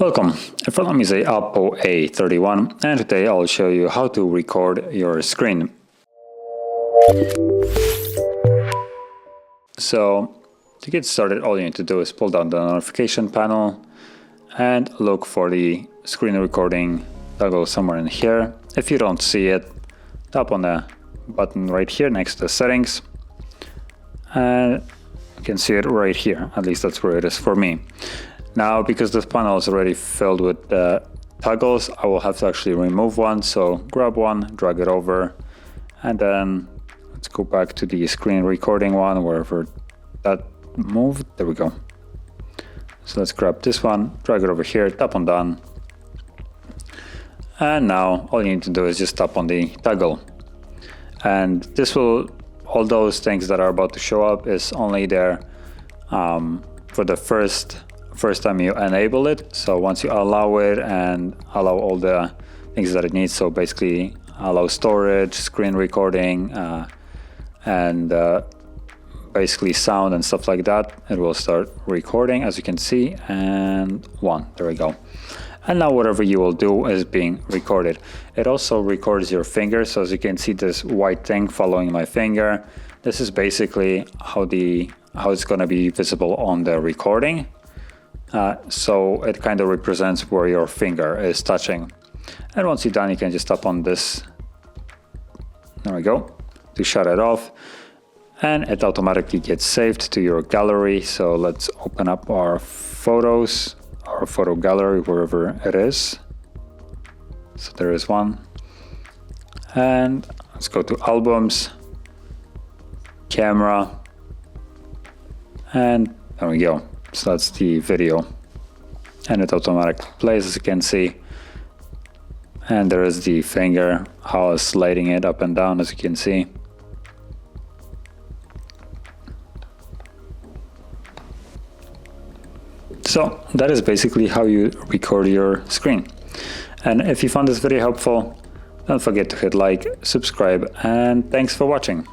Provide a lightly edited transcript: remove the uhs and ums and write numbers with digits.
Welcome, in front of me is a OPPO A31 and today I'll show you how to record your screen. So to get started, all you need to do is pull down the notification panel and look for the screen recording toggle somewhere in here. If you don't see it, tap on the button right here next to settings and you can see it right here. At least that's where it is for me. Now, because this panel is already filled with toggles, I will have to actually remove one. So grab one, drag it over, and then let's go back to the screen recording one, wherever that moved. There we go. So let's grab this one, drag it over here, tap on done. And now all you need to do is just tap on the toggle. And this will, all those things that are about to show up is only there for the first time you enable it. So once you allow it and allow all the things that it needs, so basically allow storage, screen recording, and basically sound and stuff like that, it will start recording, as you can see. And there we go. And now whatever you will do is being recorded. It also records your finger. So as you can see, this white thing following my finger, this is basically how it's going to be visible on the recording. So it kind of represents where your finger is touching. And once you're done, you can just tap on this. There we go, to shut it off. And it automatically gets saved to your gallery. So let's open up our photos, our photo gallery, wherever it is. So there is one. And let's go to albums, camera, and there we go. So that's the video, and it automatically plays, as you can see. And there is the finger, how it's sliding it up and down, as you can see. So that is basically how you record your screen. And if you found this video helpful, don't forget to hit like, subscribe, and thanks for watching.